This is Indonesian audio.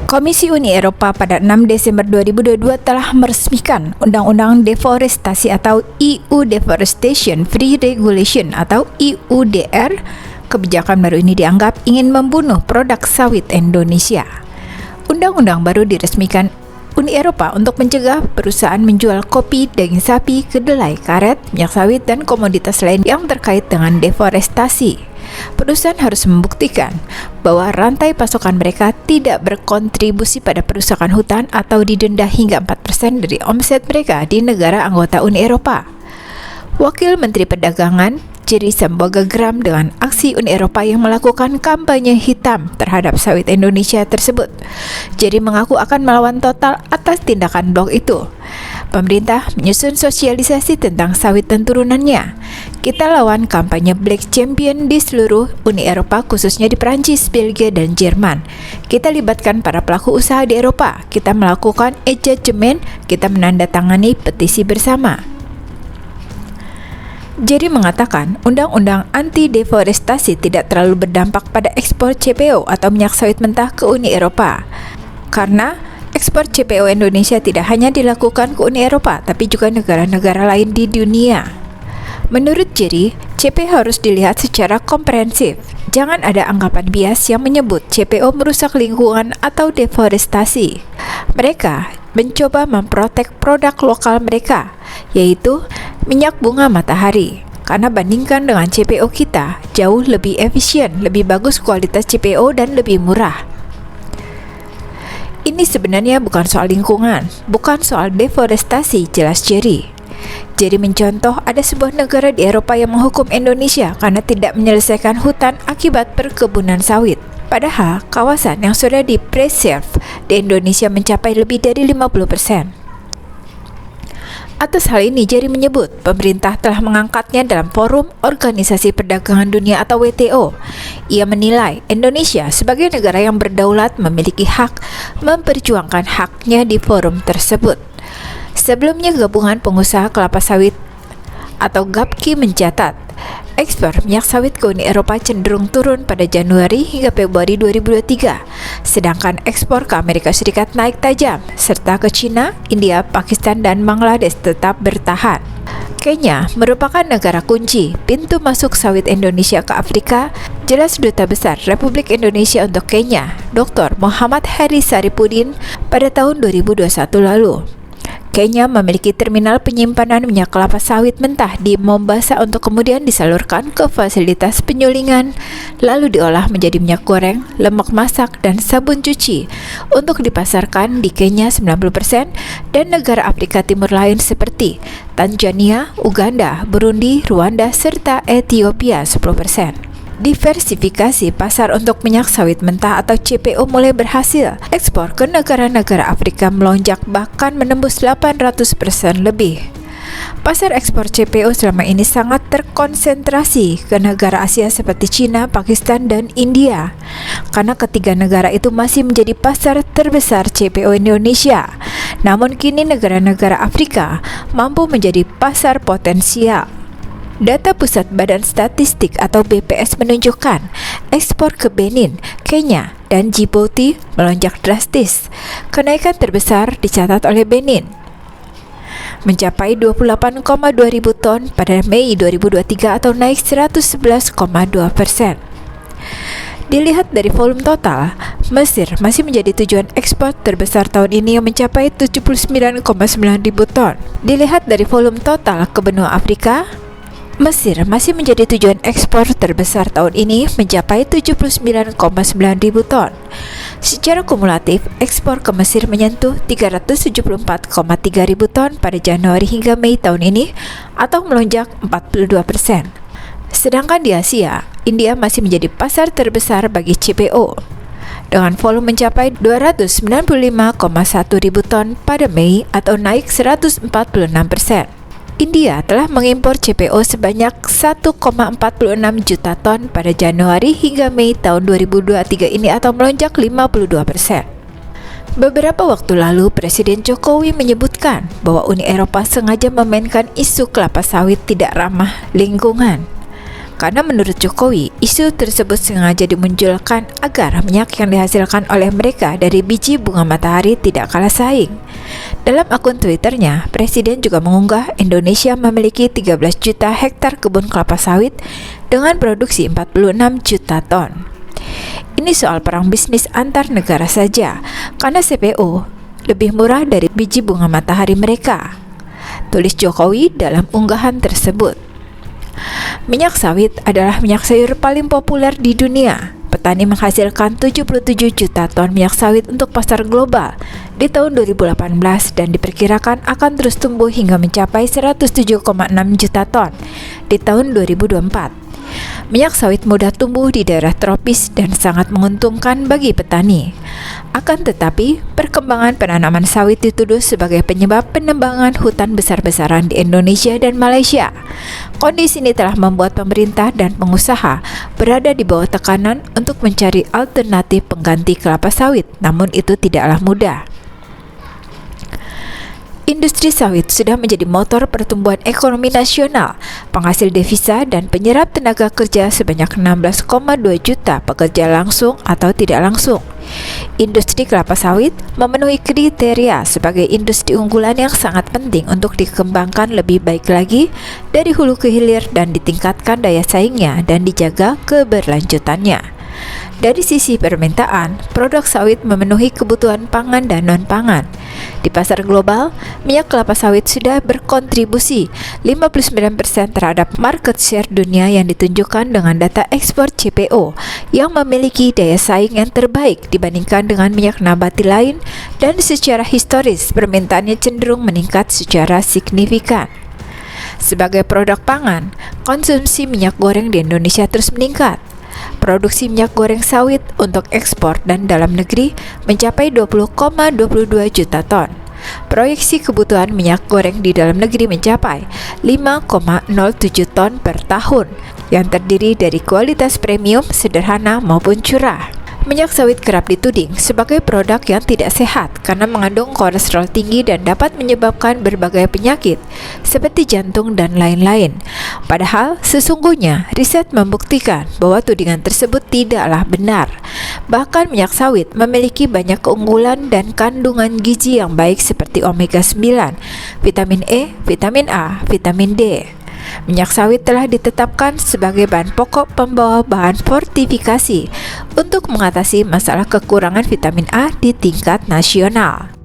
Komisi Uni Eropa pada 6 Desember 2022 telah meresmikan Undang-Undang Deforestasi atau EU Deforestation Free Regulation atau EUDR. Kebijakan baru ini dianggap ingin membunuh produk sawit Indonesia. Undang-undang baru diresmikan Uni Eropa untuk mencegah perusahaan menjual kopi, daging sapi, kedelai, karet, minyak sawit, dan komoditas lain yang terkait dengan deforestasi. Perusahaan harus membuktikan bahwa rantai pasokan mereka tidak berkontribusi pada perusakan hutan atau didenda hingga 4% dari omset mereka di negara anggota Uni Eropa. Wakil Menteri Perdagangan Jerry Sambuaga geram dengan aksi Uni Eropa yang melakukan kampanye hitam terhadap sawit Indonesia tersebut. Jerry mengaku akan melawan total atas tindakan blok itu. Pemerintah menyusun sosialisasi tentang sawit dan turunannya. Kita lawan kampanye Black Champion di seluruh Uni Eropa, khususnya di Perancis, Belgia, dan Jerman. Kita libatkan para pelaku usaha di Eropa. Kita melakukan e-judgment, kita menandatangani petisi bersama. Jerry mengatakan undang-undang anti-deforestasi tidak terlalu berdampak pada ekspor CPO atau minyak sawit mentah ke Uni Eropa. Karena ekspor CPO Indonesia tidak hanya dilakukan ke Uni Eropa, tapi juga negara-negara lain di dunia. Menurut Jerry, CPO harus dilihat secara komprehensif. Jangan ada anggapan bias yang menyebut CPO merusak lingkungan atau deforestasi. Mereka mencoba memprotek produk lokal mereka, yaitu minyak bunga matahari. Karena bandingkan dengan CPO kita, jauh lebih efisien, lebih bagus kualitas CPO dan lebih murah. Ini sebenarnya bukan soal lingkungan, bukan soal deforestasi, jelas Jerry. Jerry mencontoh ada sebuah negara di Eropa yang menghukum Indonesia karena tidak menyelesaikan hutan akibat perkebunan sawit. Padahal kawasan yang sudah di-preserve di Indonesia mencapai lebih dari 50%. Atas hal ini, Jerry menyebut pemerintah telah mengangkatnya dalam forum Organisasi Perdagangan Dunia atau WTO. Ia menilai Indonesia sebagai negara yang berdaulat memiliki hak memperjuangkan haknya di forum tersebut. Sebelumnya, Gabungan Pengusaha Kelapa Sawit atau GAPKI mencatat ekspor minyak sawit ke Uni Eropa cenderung turun pada Januari hingga Februari 2023, sedangkan ekspor ke Amerika Serikat naik tajam, serta ke China, India, Pakistan, dan Bangladesh tetap bertahan. Kenya merupakan negara kunci pintu masuk sawit Indonesia ke Afrika, jelas Duta Besar Republik Indonesia untuk Kenya, Dr. Muhammad Heri Saripudin pada tahun 2021 lalu. Kenya memiliki terminal penyimpanan minyak kelapa sawit mentah di Mombasa untuk kemudian disalurkan ke fasilitas penyulingan, lalu diolah menjadi minyak goreng, lemak masak, dan sabun cuci untuk dipasarkan di Kenya 90% dan negara Afrika Timur lain seperti Tanzania, Uganda, Burundi, Rwanda, serta Ethiopia 10%. Diversifikasi pasar untuk minyak sawit mentah atau CPO mulai berhasil. Ekspor ke negara-negara Afrika melonjak bahkan menembus 800% lebih. Pasar ekspor CPO selama ini sangat terkonsentrasi ke negara Asia seperti China, Pakistan, dan India. Karena ketiga negara itu masih menjadi pasar terbesar CPO Indonesia. Namun kini negara-negara Afrika mampu menjadi pasar potensial. Data Pusat Badan Statistik atau BPS menunjukkan ekspor ke Benin, Kenya, dan Djibouti melonjak drastis. Kenaikan terbesar dicatat oleh Benin, mencapai 28,2 ribu ton pada Mei 2023 atau naik 111,2%. Dilihat dari volume total, Mesir masih menjadi tujuan ekspor terbesar tahun ini yang mencapai 79,9 ribu ton. Dilihat dari volume total ke benua Afrika, Mesir masih menjadi tujuan ekspor terbesar tahun ini mencapai 79,9 ribu ton. Secara kumulatif, ekspor ke Mesir menyentuh 374,3 ribu ton pada Januari hingga Mei tahun ini atau melonjak 42%. Sedangkan di Asia, India masih menjadi pasar terbesar bagi CPO dengan volume mencapai 295,1 ribu ton pada Mei atau naik 146%. India telah mengimpor CPO sebanyak 1,46 juta ton pada Januari hingga Mei tahun 2023 ini atau melonjak 52%. Beberapa waktu lalu, Presiden Jokowi menyebutkan bahwa Uni Eropa sengaja memainkan isu kelapa sawit tidak ramah lingkungan. karena menurut Jokowi, isu tersebut sengaja dimunculkan agar minyak yang dihasilkan oleh mereka dari biji bunga matahari tidak kalah saing. Dalam akun Twitternya, Presiden juga mengunggah Indonesia memiliki 13 juta hektar kebun kelapa sawit dengan produksi 46 juta ton. Ini soal perang bisnis antar negara saja, karena CPO lebih murah dari biji bunga matahari mereka, tulis Jokowi dalam unggahan tersebut. Minyak sawit adalah minyak sayur paling populer di dunia. Petani menghasilkan 77 juta ton minyak sawit untuk pasar global di tahun 2018 dan diperkirakan akan terus tumbuh hingga mencapai 107,6 juta ton di tahun 2024. Minyak sawit mudah tumbuh di daerah tropis dan sangat menguntungkan bagi petani. Akan tetapi, perkembangan penanaman sawit dituduh sebagai penyebab penebangan hutan besar-besaran di Indonesia dan Malaysia. Kondisi ini telah membuat pemerintah dan pengusaha berada di bawah tekanan untuk mencari alternatif pengganti kelapa sawit, namun itu tidaklah mudah. Industri sawit sudah menjadi motor pertumbuhan ekonomi nasional, penghasil devisa dan penyerap tenaga kerja sebanyak 16,2 juta pekerja langsung atau tidak langsung. Industri kelapa sawit memenuhi kriteria sebagai industri unggulan yang sangat penting untuk dikembangkan lebih baik lagi dari hulu ke hilir dan ditingkatkan daya saingnya dan dijaga keberlanjutannya. Dari sisi permintaan, produk sawit memenuhi kebutuhan pangan dan non-pangan. Di pasar global, minyak kelapa sawit sudah berkontribusi 59% terhadap market share dunia yang ditunjukkan dengan data ekspor CPO yang memiliki daya saing yang terbaik dibandingkan dengan minyak nabati lain, dan secara historis permintaannya cenderung meningkat secara signifikan. Sebagai produk pangan, konsumsi minyak goreng di Indonesia terus meningkat. Produksi minyak goreng sawit untuk ekspor dan dalam negeri mencapai 20,22 juta ton. Proyeksi kebutuhan minyak goreng di dalam negeri mencapai 5,07 ton per tahun, yang terdiri dari kualitas premium, sederhana maupun curah. Minyak sawit kerap dituding sebagai produk yang tidak sehat karena mengandung kolesterol tinggi dan dapat menyebabkan berbagai penyakit seperti jantung dan lain-lain. Padahal sesungguhnya riset membuktikan bahwa tudingan tersebut tidaklah benar. Bahkan minyak sawit memiliki banyak keunggulan dan kandungan gizi yang baik seperti omega 9, vitamin E, vitamin A, vitamin D. Minyak sawit telah ditetapkan sebagai bahan pokok pembawa bahan fortifikasi untuk mengatasi masalah kekurangan vitamin A di tingkat nasional.